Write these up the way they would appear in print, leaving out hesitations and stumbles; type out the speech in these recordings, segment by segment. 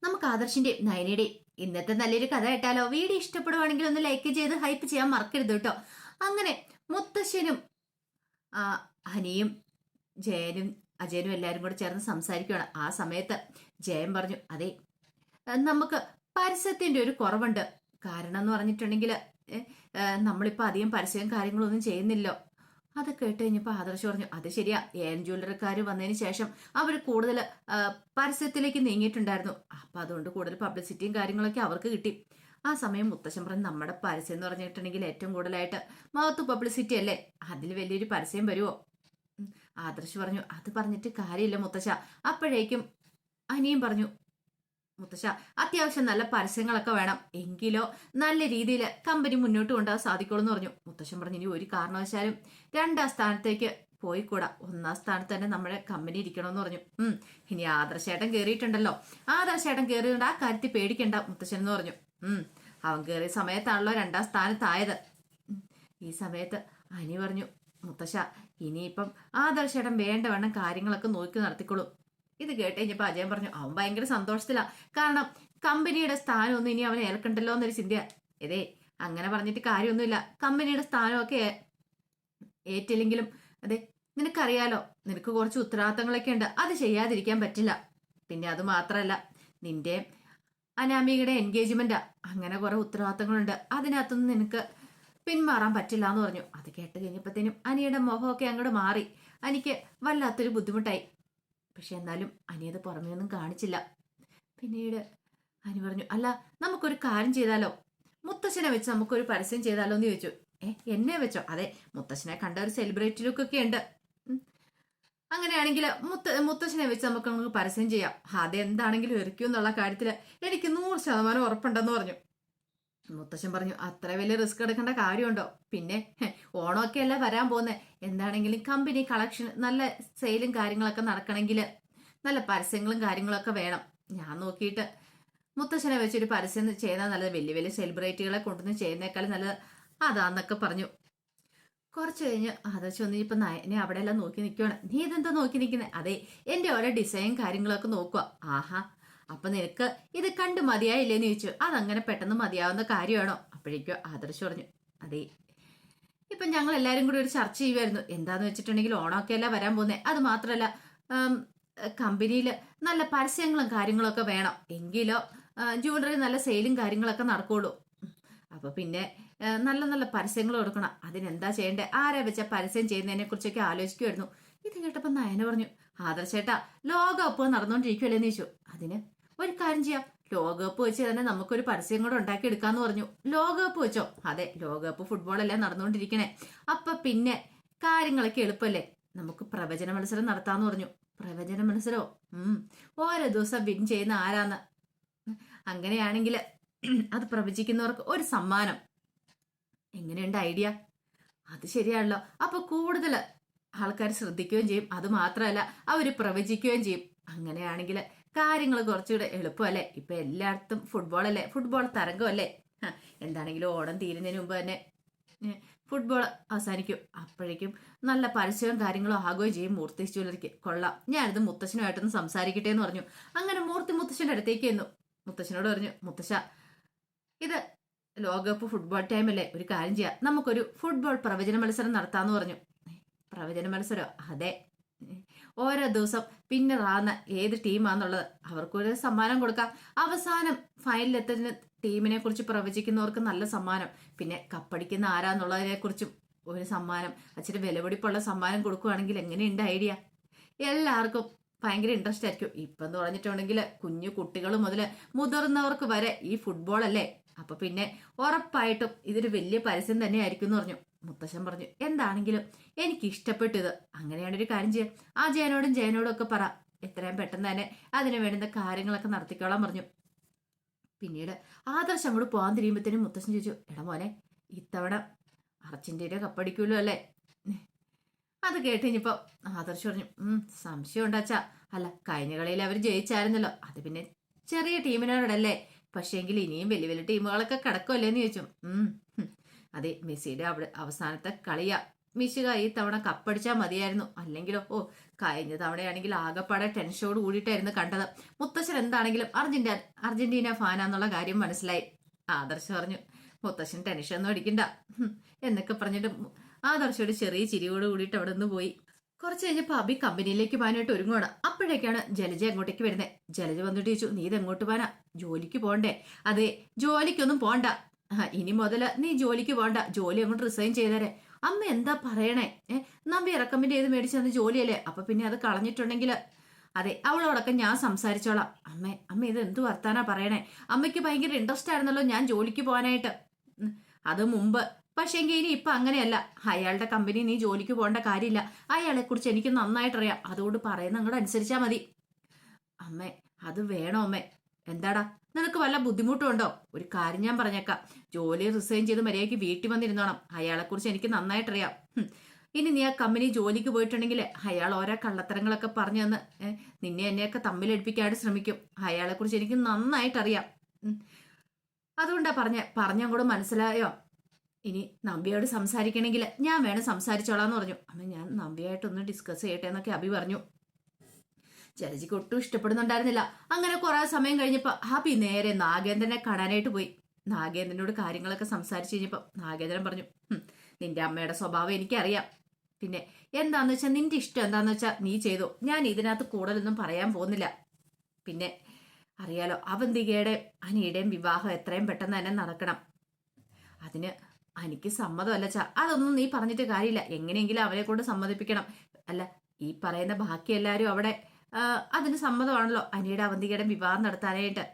നമുക്ക് ആദർശിന്റെയും നയനയുടെയും ഇന്നത്തെ നല്ലൊരു കഥ കേട്ടാലോ? വീഡിയോ ഇഷ്ടപ്പെടുവാണെങ്കിൽ ഒന്ന് ലൈക്ക് ചെയ്ത് ഹൈപ്പ് ചെയ്യാൻ മറക്കരുത് കേട്ടോ. അങ്ങനെ മുത്തശ്ശനും ആ ഹനിയും ജയനും അജയനും എല്ലാരും കൂടെ ചേർന്ന് സംസാരിക്കുകയാണ്. ആ സമയത്ത് ജയൻ പറഞ്ഞു, അതെ, നമുക്ക് പരസ്യത്തിന്റെ ഒരു കുറവുണ്ട്. കാരണം എന്ന് പറഞ്ഞിട്ടുണ്ടെങ്കിൽ നമ്മളിപ്പോ അധികം പരസ്യവും കാര്യങ്ങളൊന്നും ചെയ്യുന്നില്ലോ. അത് കേട്ട് കഴിഞ്ഞപ്പോ ആദർശ് പറഞ്ഞു, അത് ശരിയാ, എൻ ജ്വല്ലറിക്കാർ വന്നതിന് ശേഷം അവർ കൂടുതൽ പരസ്യത്തിലേക്ക് നീങ്ങിയിട്ടുണ്ടായിരുന്നു. അപ്പൊ അതുകൊണ്ട് കൂടുതൽ പബ്ലിസിറ്റിയും കാര്യങ്ങളൊക്കെ അവർക്ക് കിട്ടി. ആ സമയം മുത്തശ്ശൻ പറഞ്ഞു, നമ്മുടെ പരസ്യം എന്ന് പറഞ്ഞിട്ടുണ്ടെങ്കിൽ ഏറ്റവും കൂടുതലായിട്ട് മഹത്വ പബ്ലിസിറ്റി അല്ലേ, അതിൽ വലിയൊരു പരസ്യം വരുമോ? ആദർശ് പറഞ്ഞു, അത് പറഞ്ഞിട്ട് കാര്യമില്ല മുത്തശ്ശ. അപ്പോഴേക്കും അനിയും പറഞ്ഞു, മുത്തശ്ശ, അത്യാവശ്യം നല്ല പരസ്യങ്ങളൊക്കെ വേണം, എങ്കിലോ നല്ല രീതിയിൽ കമ്പനി മുന്നോട്ട് കൊണ്ടുപോകാൻ സാധിക്കുള്ളൂ എന്ന് പറഞ്ഞു. മുത്തശ്ശൻ പറഞ്ഞു, ഇനി ഒരു കാരണവശാലും രണ്ടാം സ്ഥാനത്തേക്ക് പോയിക്കൂടാ, ഒന്നാം സ്ഥാനത്ത് തന്നെ നമ്മുടെ കമ്പനി ഇരിക്കണമെന്ന് പറഞ്ഞു. ഇനി ആദർശേട്ടൻ കയറിയിട്ടുണ്ടല്ലോ, ആദർശേട്ടൻ കയറിയുണ്ട്, ആ കാര്യത്തിൽ പേടിക്കണ്ട മുത്തശ്ശൻ എന്ന് പറഞ്ഞു. അവൻ കയറിയ സമയത്താണല്ലോ രണ്ടാം സ്ഥാനത്തായത്. ഈ സമയത്ത് അനി പറഞ്ഞു, മുത്തശ്ശ, ഇനിയിപ്പം ആദർശേട്ടൻ വേണ്ടവണ്ണം കാര്യങ്ങളൊക്കെ നോക്കി നടത്തിക്കോളൂ. ഇത് കേട്ട് കഴിഞ്ഞപ്പോ അജയൻ പറഞ്ഞു, അവൻ ഭയങ്കര സന്തോഷത്തിലാ. കാരണം കമ്പനിയുടെ സ്ഥാനമൊന്നും ഇനി അവനെ ഏൽക്കണ്ടല്ലോ എന്നൊരു ചിന്തയാ. ഇതേ അങ്ങനെ പറഞ്ഞിട്ട് കാര്യമൊന്നുമില്ല, കമ്പനിയുടെ സ്ഥാനമൊക്കെ ഏറ്റില്ലെങ്കിലും അതെ, നിനക്കറിയാലോ, നിനക്ക് കുറച്ച് ഉത്തരവാദിത്തങ്ങളൊക്കെ ഉണ്ട്, അത് ചെയ്യാതിരിക്കാൻ പറ്റില്ല. പിന്നെ അത് മാത്രല്ല, നിന്റെ അനാമികയുടെ എൻഗേജ്മെന്റാ, അങ്ങനെ കുറെ ഉത്തരവാദിത്തങ്ങളുണ്ട്, അതിനകത്തൊന്നും നിനക്ക് പിന്മാറാൻ പറ്റില്ല എന്ന് പറഞ്ഞു. അത് കേട്ട് കഴിഞ്ഞപ്പോഴത്തേനും അനിയുടെ മുഖമൊക്കെ അങ്ങോട്ട് മാറി. എനിക്ക് വല്ലാത്തൊരു ബുദ്ധിമുട്ടായി. പക്ഷെ എന്നാലും അനിയത് പുറമേ ഒന്നും കാണിച്ചില്ല. പിന്നീട് അനി പറഞ്ഞു, അല്ല, നമുക്കൊരു കാര്യം ചെയ്താലോ, മുത്തശ്ശനെ വെച്ച് നമുക്കൊരു പരസ്യം ചെയ്താലോ എന്ന് ചോദിച്ചു. എന്നെ വെച്ചോ? അതെ, മുത്തശ്ശനെ കണ്ട ഒരു സെലിബ്രിറ്റി ലുക്കൊക്കെ ഉണ്ട്. അങ്ങനെയാണെങ്കിൽ മുത്തശ്ശനെ വെച്ച് നമുക്ക് പരസ്യം ചെയ്യാം. അതെന്താണെങ്കിലും എറിക്കും എന്നുള്ള കാര്യത്തിൽ എനിക്ക് 100% ഉറപ്പുണ്ടെന്ന് പറഞ്ഞു. മുത്തശ്ശൻ പറഞ്ഞു, അത്ര വലിയ റിസ്ക് എടുക്കേണ്ട കാര്യമുണ്ടോ? പിന്നെ ഓണമൊക്കെ അല്ല വരാൻ പോകുന്നത്, എന്താണെങ്കിലും കമ്പനി കളക്ഷൻ നല്ല സെയിലും കാര്യങ്ങളൊക്കെ നടക്കണമെങ്കിൽ നല്ല പരസ്യങ്ങളും കാര്യങ്ങളൊക്കെ വേണം. ഞാൻ നോക്കിയിട്ട് മുത്തശ്ശനെ വെച്ചൊരു പരസ്യം ചെയ്താൽ നല്ലത്, വലിയ വലിയ സെലിബ്രിറ്റികളെ കൊണ്ടുവന്ന് ചെയ്യുന്നേക്കാളും നല്ലത് അതാന്നൊക്കെ പറഞ്ഞു. കുറച്ച് കഴിഞ്ഞ് ആദർശ് വന്ന് ഇപ്പൊ നയനെ അവിടെ എല്ലാം നോക്കി നിൽക്കുവാണ്. നീ ഇതെന്താ നോക്കി നിൽക്കുന്നത്? അതെ, എന്റെ ഓരോ ഡിസൈൻ കാര്യങ്ങളൊക്കെ നോക്കുക. ആഹാ, അപ്പൊ നിനക്ക് ഇത് കണ്ട് മതിയായില്ലേന്ന് ചോദിച്ചു. അതങ്ങനെ പെട്ടെന്ന് മതിയാവുന്ന കാര്യമാണോ? അപ്പോഴേക്കും ആദർശ് പറഞ്ഞു, അതെ, ഇപ്പൊ ഞങ്ങൾ എല്ലാരും കൂടി ഒരു ചർച്ച ചെയ്യുമായിരുന്നു. എന്താന്ന് വെച്ചിട്ടുണ്ടെങ്കിൽ ഓണമൊക്കെ അല്ല വരാൻ പോകുന്നത്, അത് മാത്രല്ല കമ്പനിയിൽ നല്ല പരസ്യങ്ങളും കാര്യങ്ങളൊക്കെ വേണം, എങ്കിലോ ജ്വല്ലറി നല്ല സെയിലും കാര്യങ്ങളൊക്കെ നടക്കുള്ളൂ. അപ്പൊ പിന്നെ നല്ല നല്ല പരസ്യങ്ങൾ കൊടുക്കണം. അതിനെന്താ ചെയ്യണ്ടേ, ആരെ വെച്ച പരസ്യം ചെയ്യുന്നതിനെ കുറിച്ചൊക്കെ ആലോചിക്കുമായിരുന്നു. ഇത് കേട്ടപ്പോ നയന പറഞ്ഞു, ആദർശേട്ടാ, ലോകകപ്പ് നടന്നുകൊണ്ടിരിക്കുവല്ലേന്ന് ചോദിച്ചു. അതിന് ഒരു കാര്യം ചെയ്യാം, ലോകകപ്പ് വെച്ച് തന്നെ നമുക്കൊരു പരസ്യം കൂടെ ഉണ്ടാക്കിയെടുക്കാന്ന് പറഞ്ഞു. ലോകകപ്പ് വെച്ചോ? അതെ, ലോകകപ്പ് ഫുട്ബോൾ അല്ലേ നടന്നുകൊണ്ടിരിക്കണേ, അപ്പൊ പിന്നെ കാര്യങ്ങളൊക്കെ എളുപ്പല്ലേ, നമുക്ക് പ്രവചന മത്സരം നടത്താന്ന് പറഞ്ഞു. പ്രവചന മത്സരമോ? ഓരോ ദിവസം വിൻ ചെയ്യുന്ന ആരാന്ന്, അങ്ങനെയാണെങ്കിൽ അത് പ്രവചിക്കുന്നവർക്ക് ഒരു സമ്മാനം. എങ്ങനെയുണ്ട് ഐഡിയ? അത് ശരിയാണല്ലോ, അപ്പൊ കൂടുതൽ ആൾക്കാർ ശ്രദ്ധിക്കുകയും ചെയ്യും, അത് മാത്രമല്ല അവര് പ്രവചിക്കുകയും ചെയ്യും. അങ്ങനെയാണെങ്കിൽ കാര്യങ്ങൾ കുറച്ചുകൂടെ എളുപ്പമല്ലേ. ഇപ്പൊ എല്ലായിടത്തും ഫുട്ബോൾ അല്ലേ, ഫുട്ബോൾ തരംഗമല്ലേ. എന്താണെങ്കിലും ഓണം തീരുന്നതിന് മുമ്പ് തന്നെ ഫുട്ബോൾ അവസാനിക്കും. അപ്പോഴേക്കും നല്ല പരസ്യവും കാര്യങ്ങളും ആകുകയും ചെയ്യും. മൂർത്തി ജ്വല്ലറിക്ക് കൊള്ളാം, ഞാനിത് മുത്തശ്ശനുമായിട്ടൊന്ന് സംസാരിക്കട്ടെ എന്ന് പറഞ്ഞു. അങ്ങനെ മൂർത്തി മുത്തശ്ശന്റെ അടുത്തേക്ക് എന്നു. മുത്തശ്ശനോട് പറഞ്ഞു, മുത്തശ്ശ, ഇത് ലോകകപ്പ് ഫുട്ബോൾ ടൈം അല്ലേ, ഒരു കാര്യം ചെയ്യാം, നമുക്കൊരു ഫുട്ബോൾ പ്രവചന മത്സരം നടത്താന്ന് പറഞ്ഞു. പ്രവചന മത്സരം? അതെ, ഓരോ ദിവസം പിന്നറാവുന്ന ഏത് ടീമാന്നുള്ളത് അവർക്കൊരു സമ്മാനം കൊടുക്കാം. അവസാനം ഫൈനലിലെത്തുന്ന ടീമിനെ കുറിച്ച് പ്രവചിക്കുന്നവർക്ക് നല്ല സമ്മാനം, പിന്നെ കപ്പടിക്കുന്ന ആരാന്നുള്ളതിനെ കുറിച്ചും ഒരു സമ്മാനം, അച്ചിരി വിലപിടിപ്പുള്ള സമ്മാനം കൊടുക്കുകയാണെങ്കിൽ എങ്ങനെയുണ്ട് ഐഡിയ? എല്ലാവർക്കും ഭയങ്കര ഇൻട്രസ്റ്റ് ആയിരിക്കും. ഇപ്പം എന്ന് പറഞ്ഞിട്ടുണ്ടെങ്കിൽ കുഞ്ഞു കുട്ടികൾ മുതൽ മുതിർന്നവർക്ക് വരെ ഈ ഫുട്ബോൾ അല്ലേ, അപ്പൊ പിന്നെ ഉറപ്പായിട്ടും ഇതൊരു വലിയ പരസ്യം തന്നെ ആയിരിക്കും എന്ന് പറഞ്ഞു. മുത്തശ്ശൻ പറഞ്ഞു, എന്താണെങ്കിലും എനിക്ക് ഇഷ്ടപ്പെട്ടത്, അങ്ങനെയാണ് ഒരു കാര്യം ചെയ്യാം, ആ ജയനോടും ഒക്കെ പറ, എത്രയും പെട്ടെന്ന് തന്നെ അതിന് വേണ്ടുന്ന കാര്യങ്ങളൊക്കെ നടത്തിക്കോളാൻ പറഞ്ഞു. പിന്നീട് ആദർശം അങ്ങോട്ട് പോകാൻ തിരിയുമ്പോഴത്തേനും മുത്തശ്ശൻ ചോദിച്ചു, എടാ മോനെ, ഇത്തവണ അർജന്റീന കപ്പടിക്കുമല്ലോ അല്ലേ? അത് കേട്ട് കഴിഞ്ഞപ്പോ ആദർശ് പറഞ്ഞു, സംശയം ഉണ്ടാച്ചാ, അല്ല, കഴിഞ്ഞ കളിയിൽ അവർ ജയിച്ചായിരുന്നല്ലോ, അത് പിന്നെ ചെറിയ ടീമിനോടല്ലേ, പക്ഷേങ്കിൽ ഇനിയും വലിയ വലിയ ടീമുകളൊക്കെ കിടക്കുമല്ലേന്ന് ചോദിച്ചു. അതെ, മെസ്സിയുടെ അവിടെ അവസാനത്തെ കളിയാ, മിശുക ഈ തവണ കപ്പടിച്ചാൽ മതിയായിരുന്നു. അല്ലെങ്കിലോ കഴിഞ്ഞ തവണയാണെങ്കിൽ ആകെപ്പാടെ ടെൻഷനോട് കൂടിയിട്ടായിരുന്നു കണ്ടത്. മുത്തശ്ശൻ എന്താണെങ്കിലും അർജന്റീന ഫാനാന്നുള്ള കാര്യം മനസ്സിലായി. ആദർശ് പറഞ്ഞു, മുത്തശ്ശൻ ടെൻഷൻ ഒന്നും അടിക്കണ്ട എന്നൊക്കെ പറഞ്ഞിട്ട് ആദർശ് ഒരു ചെറിയ ചിരിയോട് കൂടിയിട്ട് അവിടെ നിന്ന് പോയി. കുറച്ച് കഴിഞ്ഞപ്പോ അബി കമ്പനിയിലേക്ക് പോകാനായിട്ട് ഒരുങ്ങുവാണ്. അപ്പോഴേക്കാണ് ജലജ അങ്ങോട്ടേക്ക് വരുന്നത്. ജലജ വന്നിട്ട് ചോദിച്ചു, നീ ഇതെങ്ങോട്ട് പോകാനാ? ജോലിക്ക് പോണ്ടേ? അതെ, ജോലിക്കൊന്നും പോണ്ട. ഇനി മുതല് നീ ജോലിക്ക് പോണ്ട, ജോലി അങ്ങോട്ട് റിസൈൻ ചെയ്തേരെ. അമ്മ എന്താ പറയണേ? നമ്പി റെക്കമെൻഡ് ചെയ്ത് മേടിച്ചു തന്ന ജോലിയല്ലേ, അപ്പൊ പിന്നെ അത് കളഞ്ഞിട്ടുണ്ടെങ്കിൽ അതെ അവളോടൊക്കെ ഞാൻ സംസാരിച്ചോളാം. അമ്മ ഇത് എന്ത് വർത്താനാ പറയണേ? അമ്മയ്ക്ക് ഭയങ്കര ഇൻട്രസ്റ്റ് ആയിരുന്നല്ലോ ഞാൻ ജോലിക്ക് പോകാനായിട്ട്. അത് മുമ്പ്, പക്ഷേ എങ്കിൽ ഇനി ഇപ്പൊ അങ്ങനെയല്ല. അയാളുടെ കമ്പനി നീ ജോലിക്ക് പോകേണ്ട കാര്യമില്ല. അയാളെ കുറിച്ച് എനിക്ക് നന്നായിട്ടറിയാം. അതുകൊണ്ട് പറയുന്ന അങ്ങോട്ട് അനുസരിച്ചാ മതി. അമ്മേ അത് വേണോ അമ്മേ? എന്താടാ നിനക്ക് വല്ല ബുദ്ധിമുട്ടുണ്ടോ? ഒരു കാര്യം ഞാൻ പറഞ്ഞേക്കാം, ജോലി റിസൈൻ ചെയ്ത് മര്യാദയ്ക്ക് വീട്ടിൽ വന്നിരുന്നോണം. അയാളെ കുറിച്ച് എനിക്ക് നന്നായിട്ടറിയാം. ഇനി നീ ആ കമ്പനി ജോലിക്ക് പോയിട്ടുണ്ടെങ്കിൽ അയാൾ ഓരോ കള്ളത്തരങ്ങളൊക്കെ പറഞ്ഞു തന്ന് നിന്നെ എന്നെയൊക്കെ തമ്മിലടിപ്പിക്കാനായിട്ട് ശ്രമിക്കും. അയാളെ കുറിച്ച് എനിക്ക് നന്നായിട്ടറിയാം. അതുകൊണ്ടാ പറഞ്ഞങ്ങോട്ട് മനസ്സിലായോ? ഇനി നമ്പിയോട് സംസാരിക്കണമെങ്കിൽ ഞാൻ വേണം സംസാരിച്ചോളാന്ന് പറഞ്ഞു. അമ്മ ഞാൻ നമ്പിയായിട്ടൊന്ന് ഡിസ്കസ് ചെയ്യട്ടെ എന്നൊക്കെ അഭി പറഞ്ഞു. ജലജിക്ക് ഒട്ടും ഇഷ്ടപ്പെടുന്നുണ്ടായിരുന്നില്ല. അങ്ങനെ കുറെ സമയം കഴിഞ്ഞപ്പോ അഭി നേരെ നാഗേന്ദ്രനെ കാണാനായിട്ട് പോയി. നാഗേന്ദ്രനോട് കാര്യങ്ങളൊക്കെ സംസാരിച്ചു കഴിഞ്ഞപ്പോ നാഗേന്ദ്രൻ പറഞ്ഞു, നിന്റെ അമ്മയുടെ സ്വഭാവം എനിക്കറിയാം. പിന്നെ എന്താന്ന് വെച്ചാൽ നിന്റെ ഇഷ്ടം എന്താന്ന് വെച്ചാൽ നീ ചെയ്തോ. ഞാൻ ഇതിനകത്ത് കൂടുതലൊന്നും പറയാൻ പോകുന്നില്ല. പിന്നെ അറിയാലോ, അവന്തികയുടെ അനിയുടെയും വിവാഹം എത്രയും പെട്ടെന്ന് തന്നെ നടക്കണം. അതിന് എനിക്ക് സമ്മതമല്ല ചാ. അതൊന്നും നീ പറഞ്ഞിട്ട് കാര്യമില്ല. എങ്ങനെയെങ്കിലും അവരെ കൊണ്ട് സമ്മതിപ്പിക്കണം. അല്ല, ഈ പറയുന്ന ബാക്കി എല്ലാവരും അവിടെ അതിന് സമ്മതമാണല്ലോ അനിയുടെ അവന്തികയുടെ വിവാഹം നടത്താനായിട്ട്.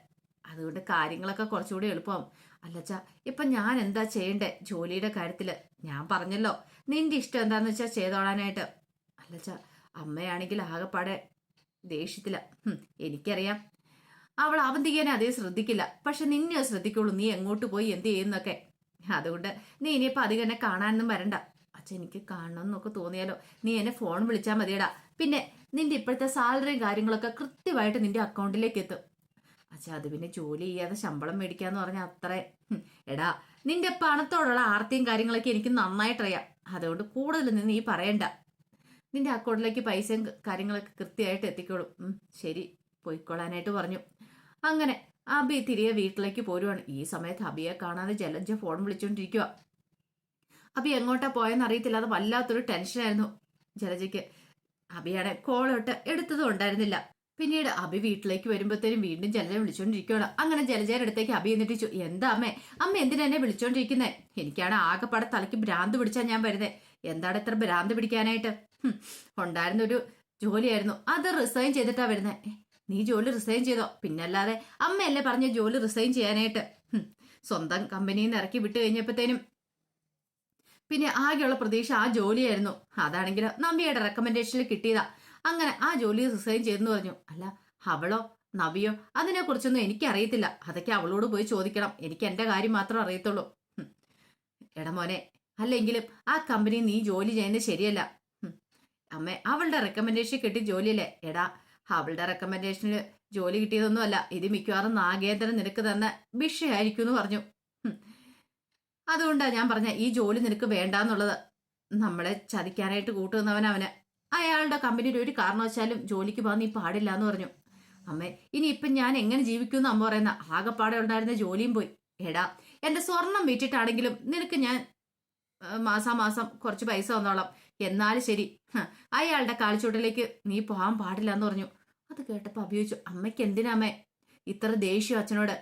അതുകൊണ്ട് കാര്യങ്ങളൊക്കെ കുറച്ചുകൂടി എളുപ്പമാവും. അല്ലച്ചാ ഇപ്പൊ ഞാൻ എന്താ ചെയ്യണ്ടേ ജോലിയുടെ കാര്യത്തില്? ഞാൻ പറഞ്ഞല്ലോ നിന്റെ ഇഷ്ടം എന്താന്ന് വെച്ചാൽ ചെയ്തോളാനായിട്ട്. അല്ലച്ചാ അമ്മയാണെങ്കിൽ ആകെപ്പാടെ ദേഷ്യത്തില. എനിക്കറിയാം അവൾ അവന്തികേനെ അതേ ശ്രദ്ധിക്കില്ല. പക്ഷെ നിന്നെ ശ്രദ്ധിക്കുള്ളൂ, നീ എങ്ങോട്ട് പോയി എന്ത് ചെയ്യുന്നൊക്കെ. അതുകൊണ്ട് നീ ഇനിയിപ്പോ അധികം എന്നെ കാണാനൊന്നും വരണ്ട. അച്ഛൻ എനിക്ക് കാണണം എന്നൊക്കെ തോന്നിയാലോ നീ എന്നെ ഫോൺ വിളിച്ചാൽ മതിയടാ. പിന്നെ നിന്റെ ഇപ്പോഴത്തെ സാലറിയും കാര്യങ്ങളൊക്കെ കൃത്യമായിട്ട് നിന്റെ അക്കൗണ്ടിലേക്ക് എത്തും. അച്ഛാ അത് പിന്നെ ജോലി ചെയ്യാതെ ശമ്പളം മേടിക്കാന്ന് പറഞ്ഞാൽ അത്ര എടാ നിന്റെ പണത്തോടുള്ള ആർത്തിയും കാര്യങ്ങളൊക്കെ എനിക്ക് നന്നായിട്ടറിയാം. അതുകൊണ്ട് കൂടുതൽ നിന്ന് നീ പറയണ്ട. നിന്റെ അക്കൗണ്ടിലേക്ക് പൈസയും കാര്യങ്ങളൊക്കെ കൃത്യമായിട്ട് എത്തിക്കോളും. ശരി, പോയിക്കോളാനായിട്ട് പറഞ്ഞു. അങ്ങനെ അബി തിരികെ വീട്ടിലേക്ക് പോരുവാണ്. ഈ സമയത്ത് അബിയെ കാണാതെ ജലജ ഫോൺ വിളിച്ചോണ്ടിരിക്കുക. അബി എങ്ങോട്ടാ പോയെന്ന് അറിയത്തില്ല. അത് വല്ലാത്തൊരു ടെൻഷനായിരുന്നു ജലജയ്ക്ക്. അബിയാണെ കോളോട്ട് എടുത്തതും ഉണ്ടായിരുന്നില്ല. പിന്നീട് അബി വീട്ടിലേക്ക് വരുമ്പോഴത്തേനും വീണ്ടും ജലജ വിളിച്ചോണ്ടിരിക്കുകയാണ്. അങ്ങനെ ജലജയുടെ അടുത്തേക്ക് അബി എന്നിട്ടിച്ചു, എന്താ അമ്മ എന്തിനാ എന്നെ വിളിച്ചോണ്ടിരിക്കുന്നേ? എനിക്കാണ് ആകെപ്പാടെ തലയ്ക്ക് ഭ്രാന്ത് പിടിച്ചാ ഞാൻ വരുന്നേ. എന്താണ് ഇത്ര ഭ്രാന്ത് പിടിക്കാനായിട്ട്? ഉണ്ടായിരുന്നൊരു ജോലിയായിരുന്നു, അത് റിസൈൻ ചെയ്തിട്ടാ വരുന്നേ. നീ ജോലി റിസൈൻ ചെയ്തോ? പിന്നല്ലാതെ അമ്മയല്ലേ പറഞ്ഞ ജോലി റിസൈൻ ചെയ്യാനായിട്ട്. സ്വന്തം കമ്പനിയിൽ നിന്ന് ഇറക്കി വിട്ട് കഴിഞ്ഞപ്പോഴത്തേനും പിന്നെ ആകെയുള്ള പ്രതീക്ഷ ആ ജോലിയായിരുന്നു. അതാണെങ്കിലോ നവ്യയുടെ റെക്കമെൻഡേഷനിൽ കിട്ടിയതാ. അങ്ങനെ ആ ജോലി റിസൈൻ ചെയ്തെന്ന് പറഞ്ഞു. അല്ല അവളോ നവിയോ അതിനെക്കുറിച്ചൊന്നും എനിക്കറിയത്തില്ല. അതൊക്കെ അവളോട് പോയി ചോദിക്കണം. എനിക്ക് എന്റെ കാര്യം മാത്രം അറിയത്തുള്ളൂ. എടാ മോനെ, അല്ലെങ്കിലും ആ കമ്പനി നീ ജോലി ചെയ്യുന്നത് ശരിയല്ല. അമ്മേ അവളുടെ റെക്കമെൻഡേഷൻ കിട്ടിയ ജോലിയല്ലേ? എടാ അവളുടെ റെക്കമെൻഡേഷനിൽ ജോലി കിട്ടിയതൊന്നുമല്ല. ഇത് മിക്കവാറും നാഗേന്ദ്രൻ നിനക്ക് തന്ന ഭിക്ഷയായിരിക്കും എന്ന് പറഞ്ഞു. അതുകൊണ്ടാ ഞാൻ പറഞ്ഞ ഈ ജോലി നിനക്ക് വേണ്ടാന്നുള്ളത്. നമ്മളെ ചതിക്കാനായിട്ട് കൂട്ടുന്നവൻ അവന്. അയാളുടെ കമ്പനിയിൽ ഒരു കാരണവശാലും ജോലിക്ക് പോകാൻ നീ പാടില്ല എന്ന് പറഞ്ഞു. അമ്മേ ഇനി ഇപ്പം ഞാൻ എങ്ങനെ ജീവിക്കുമെന്ന് അമ്മ പറയുന്ന. ആകെപ്പാടെ ഉണ്ടായിരുന്ന ജോലിയും പോയി. എടാ എന്റെ സ്വർണം വിറ്റിട്ടാണെങ്കിലും നിനക്ക് ഞാൻ മാസാമാസം കുറച്ച് പൈസ വന്നോളാം. എന്നാലും ശരി, അയാളുടെ കാൽച്ചൂട്ടിലേക്ക് നീ പോകാൻ പാടില്ല എന്ന് പറഞ്ഞു. അത് കേട്ടപ്പോ അഭിയോഗിച്ചു, അമ്മയ്ക്ക് എന്തിനാ അമ്മേ ഇത്ര ദേഷ്യം അച്ഛനോട്?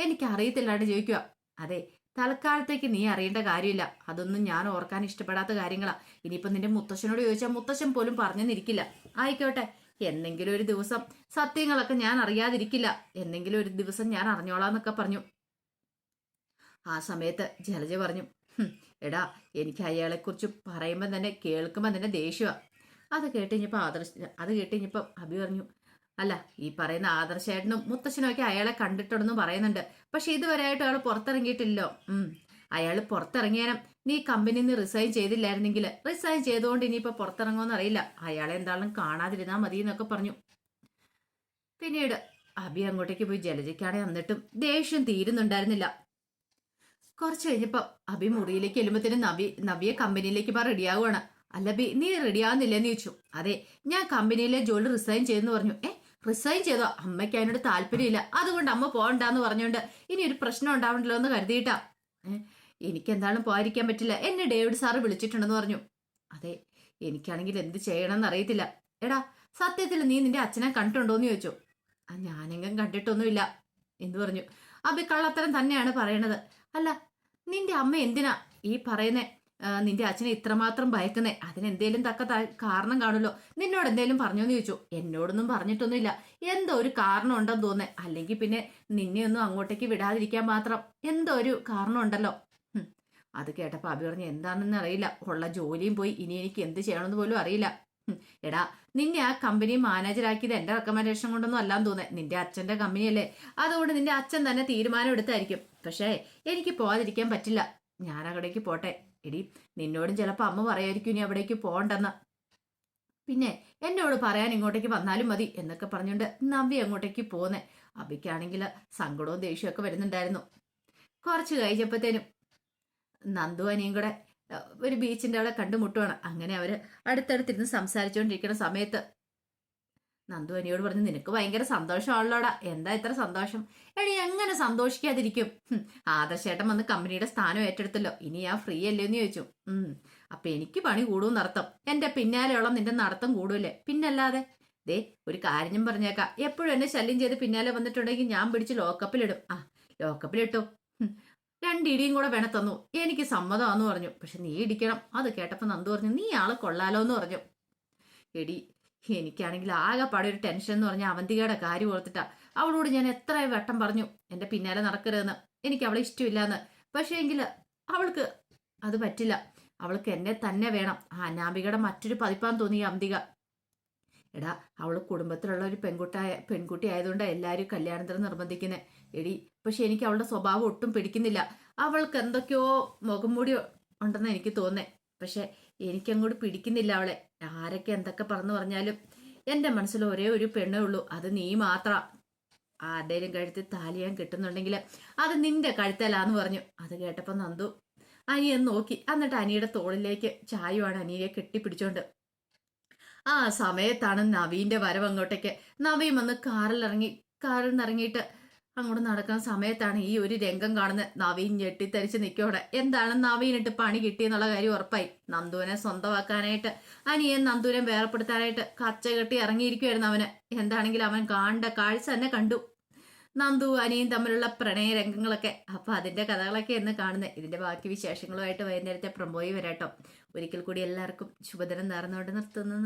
എനിക്ക് അറിയത്തില്ലാണ്ട് ചോദിക്കുക. അതെ, തൽക്കാലത്തേക്ക് നീ അറിയേണ്ട കാര്യമില്ല. അതൊന്നും ഞാൻ ഓർക്കാൻ ഇഷ്ടപ്പെടാത്ത കാര്യങ്ങളാ. ഇനിയിപ്പം നിന്റെ മുത്തശ്ശനോട് ചോദിച്ചാൽ മുത്തശ്ശൻ പോലും പറഞ്ഞെന്നിരിക്കില്ല. ആയിക്കോട്ടെ, എന്തെങ്കിലും ഒരു ദിവസം സത്യങ്ങളൊക്കെ ഞാൻ അറിയാതിരിക്കില്ല. എന്തെങ്കിലും ഒരു ദിവസം ഞാൻ അറിഞ്ഞോളാന്നൊക്കെ പറഞ്ഞു. ആ സമയത്ത് ജലജ പറഞ്ഞു, എടാ എനിക്ക് അയാളെക്കുറിച്ച് പറയുമ്പോൾ തന്നെ കേൾക്കുമ്പോൾ തന്നെ ദേഷ്യമാണ്. അത് കേട്ടുകഴിഞ്ഞപ്പോൾ അഭി പറഞ്ഞു, അല്ല ഈ പറയുന്ന ആദർശേട്ടനും മുത്തശ്ശനും ഒക്കെ അയാളെ കണ്ടിട്ടുണ്ടെന്ന് പറയുന്നുണ്ട്. പക്ഷെ ഇതുവരെയായിട്ട് അയാൾ പുറത്തിറങ്ങിയിട്ടില്ലോ. അയാൾ പുറത്തിറങ്ങിയാലും നീ കമ്പനിയിൽ നിന്ന് റിസൈൻ ചെയ്തില്ലായിരുന്നെങ്കിൽ റിസൈൻ ചെയ്തുകൊണ്ട് ഇനിയിപ്പോൾ പുറത്തിറങ്ങുമെന്ന് അറിയില്ല. അയാളെ എന്താണെങ്കിലും കാണാതിരുന്നാൽ മതി എന്നൊക്കെ പറഞ്ഞു. പിന്നീട് അഭി അങ്ങോട്ടേക്ക് പോയി. ജലജയ്ക്കാണെ എന്നിട്ടും ദേഷ്യം തീരുന്നുണ്ടായിരുന്നില്ല. കുറച്ച് കഴിഞ്ഞപ്പോ അബി മുറിയിലേക്ക് ചെല്ലുമ്പത്തേനും നവിയെ കമ്പനിയിലേക്ക് റെഡിയാവുകയാണ്. അല്ല ബി, നീ റെഡിയാവുന്നില്ലെന്ന് ചോദിച്ചു. അതെ, ഞാൻ കമ്പനിയിലെ ജോലി റിസൈൻ ചെയ്തെന്ന് പറഞ്ഞു. റിസൈൻ ചെയ്തോ? അമ്മയ്ക്ക് അതിനോട് താല്പര്യമില്ല, അതുകൊണ്ട് അമ്മ പോകണ്ടെന്ന് പറഞ്ഞോണ്ട് ഇനി ഒരു പ്രശ്നം ഉണ്ടാവണ്ടല്ലോ എന്ന് കരുതിയിട്ടാ. എനിക്ക് എന്തായാലും പോകാതിരിക്കാൻ പറ്റില്ല, എന്നെ ഡേവിഡ് സാറ് വിളിച്ചിട്ടുണ്ടെന്ന് പറഞ്ഞു. അതെ, എനിക്കാണെങ്കിൽ എന്ത് ചെയ്യണമെന്ന് അറിയത്തില്ല. എടാ, സത്യത്തിൽ നീ നിന്റെ അച്ഛനെ കണ്ടിട്ടുണ്ടോന്ന് ചോദിച്ചു. ഞാനെങ്കിലും കണ്ടിട്ടൊന്നുമില്ല എന്ന് പറഞ്ഞു. അബി കള്ളത്തരം തന്നെയാണ് പറയണത്. അല്ല, നിന്റെ അമ്മ എന്തിനാ ഈ പറയുന്നേ നിന്റെ അച്ഛനെ ഇത്രമാത്രം ഭയക്കുന്നേ? അതിനെന്തേലും കാരണം കാണുമല്ലോ. നിന്നോട് എന്തേലും പറഞ്ഞോന്ന് ചോദിച്ചു. എന്നോടൊന്നും പറഞ്ഞിട്ടൊന്നുമില്ല, എന്തോ ഒരു കാരണം ഉണ്ടെന്ന് തോന്നേ. അല്ലെങ്കിൽ പിന്നെ നിന്നെ ഒന്നും അങ്ങോട്ടേക്ക് വിടാതിരിക്കാൻ മാത്രം എന്തോ ഒരു കാരണം ഉണ്ടല്ലോ. അത് കേട്ടപ്പോ അബി പറഞ്ഞു, എന്താണെന്ന് അറിയില്ല, ഉള്ള ജോലിയും പോയി, ഇനി എനിക്ക് എന്ത് ചെയ്യണമെന്ന് പോലും അറിയില്ല. എടാ, നിന്നെ ആ കമ്പനി മാനേജരാക്കിയത് എന്റെ റെക്കമെൻഡേഷൻ കൊണ്ടൊന്നും അല്ലാന്ന് തോന്നേ. നിന്റെ അച്ഛന്റെ കമ്പനിയല്ലേ, അതുകൊണ്ട് നിന്റെ അച്ഛൻ തന്നെ തീരുമാനം എടുത്തായിരിക്കും. പക്ഷേ എനിക്ക് പോകാതിരിക്കാൻ പറ്റില്ല, ഞാൻ അവിടേക്ക് പോട്ടെ. എടി, നിന്നോടും ചിലപ്പോൾ അമ്മ പറയായിരിക്കും ഇനി അവിടേക്ക് പോകണ്ടെന്ന്. പിന്നെ എന്നോട് പറയാൻ ഇങ്ങോട്ടേക്ക് വന്നാലും മതി എന്നൊക്കെ പറഞ്ഞുകൊണ്ട് നവ്യ അങ്ങോട്ടേക്ക് പോന്നേ. അബിക്കാണെങ്കിൽ സങ്കടവും ദേഷ്യവും ഒക്കെ വരുന്നുണ്ടായിരുന്നു. കുറച്ച് കഴിഞ്ഞപ്പോഴത്തേനും നന്ദു അനിയും കൂടെ ഒരു ബീച്ചിന്റെ അവിടെ കണ്ടുമുട്ടുവാണ്. അങ്ങനെ അവര് അടുത്തടുത്തിരുന്ന് സംസാരിച്ചുകൊണ്ടിരിക്കുന്ന സമയത്ത് നന്ദു അനിയോട് പറഞ്ഞു, നിനക്ക് ഭയങ്കര സന്തോഷമാണല്ലോടാ, എന്താ ഇത്ര സന്തോഷം? എടി, എങ്ങനെ സന്തോഷിക്കാതിരിക്കും? ആദർശേട്ടൻ വന്ന് കമ്പനിയുടെ സ്ഥാനം ഏറ്റെടുത്തല്ലോ, ഇനി ഞാൻ ഫ്രീ അല്ലേ എന്ന് ചോദിച്ചു. അപ്പൊ എനിക്ക് പണി കൂടുമെന്നർത്ഥം. എന്റെ പിന്നാലെയുള്ള നിന്റെ നടത്തം കൂടൂല്ലേ? പിന്നല്ലാതെ. ദേ, ഒരു കാര്യം പറഞ്ഞേക്കാം, എപ്പോഴും എന്നെ ശല്യം ചെയ്ത് പിന്നാലെ വന്നിട്ടുണ്ടെങ്കിൽ ഞാൻ പിടിച്ച് ലോക്കപ്പിലിടും. ലോക്കപ്പിലിട്ടോ? 2 ഇടിയും കൂടെ വേണ തന്നു, എനിക്ക് സമ്മതമാന്ന് പറഞ്ഞു. പക്ഷെ നീ ഇടിക്കണം. അത് കേട്ടപ്പോ നന്ദു പറഞ്ഞു, നീ ആള് കൊള്ളാലോ എന്ന് പറഞ്ഞു. എടി, എനിക്കാണെങ്കിൽ ആകെപ്പാടെ ഒരു ടെൻഷൻ എന്ന് പറഞ്ഞാൽ അവന്തികയുടെ കാര്യം ഓർത്തിട്ടാ. അവളോട് ഞാൻ എത്ര വട്ടം പറഞ്ഞു എന്റെ പിന്നാലെ നടക്കരുതെന്ന്, എനിക്ക് അവളെ ഇഷ്ടമില്ലാന്ന്. പക്ഷേ എങ്കിൽ അവൾക്ക് അത് പറ്റില്ല, അവൾക്ക് എന്നെ തന്നെ വേണം. ആ അനാമികയുടെ മറ്റൊരു പതിപ്പാന്ന് തോന്നി അവന്തിക. എടാ, അവള് കുടുംബത്തിലുള്ള ഒരു പെൺകുട്ടി ആയതുകൊണ്ടാണ് എല്ലാവരും കല്യാണത്തിന് നിർബന്ധിക്കുന്നത്. എടി, പക്ഷെ എനിക്ക് അവളുടെ സ്വഭാവം ഒട്ടും പിടിക്കുന്നില്ല. അവൾക്ക് എന്തൊക്കെയോ മുഖംമൂടി ഉണ്ടെന്ന് എനിക്ക് തോന്നേ. പക്ഷെ എനിക്കങ്ങോട്ട് പിടിക്കുന്നില്ല അവളെ. ആരൊക്കെ എന്തൊക്കെ പറഞ്ഞാലും എൻ്റെ മനസ്സിൽ ഒരേ ഒരു പെണ്ണേ ഉള്ളൂ, അത് നീ മാത്ര. ആരുടെയും കഴുത്തിൽ താലിയാൻ കിട്ടുന്നുണ്ടെങ്കിൽ അത് നിന്റെ കഴുത്തലാന്ന് പറഞ്ഞു. അത് കേട്ടപ്പോൾ നന്ദു അനിയെ നോക്കി, എന്നിട്ട് അനിയുടെ തോളിലേക്ക് ചായുവാണ്, അനിയെ കെട്ടിപ്പിടിച്ചോണ്ട്. ആ സമയത്താണ് നവീന്റെ വരവ് അങ്ങോട്ടേക്ക്. നവീൻ വന്ന് കാറിൽ നിന്ന് ഇറങ്ങിയിട്ട് അങ്ങോട്ട് നടക്കുന്ന സമയത്താണ് ഈ ഒരു രംഗം കാണുന്നത്. നവീൻ ഞെട്ടിത്തരിച്ച് നിൽക്കോടെ. എന്താണ് നവീനിട്ട് പണി കിട്ടിയെന്നുള്ള കാര്യം ഉറപ്പായി. നന്ദുവിനെ സ്വന്തമാക്കാനായിട്ട്, അനിയൻ നന്ദുവിനെ വേർപ്പെടുത്താനായിട്ട് കച്ച കെട്ടി ഇറങ്ങിയിരിക്കുമായിരുന്നു അവന്. എന്താണെങ്കിലും അവൻ കാണേണ്ട കാഴ്ച തന്നെ കണ്ടു, നന്ദു അനിയും തമ്മിലുള്ള പ്രണയ രംഗങ്ങളൊക്കെ. അപ്പൊ അതിന്റെ കഥകളൊക്കെ എന്ന് കാണുന്നത്. ഇതിന്റെ ബാക്കി വിശേഷങ്ങളുമായിട്ട് വൈകുന്നേരത്തെ പ്രൊമോയി വരാട്ടോ. ഒരിക്കൽ കൂടി എല്ലാവർക്കും ശുഭദിനം നേർന്നുകൊണ്ട് നിർത്തുന്നു.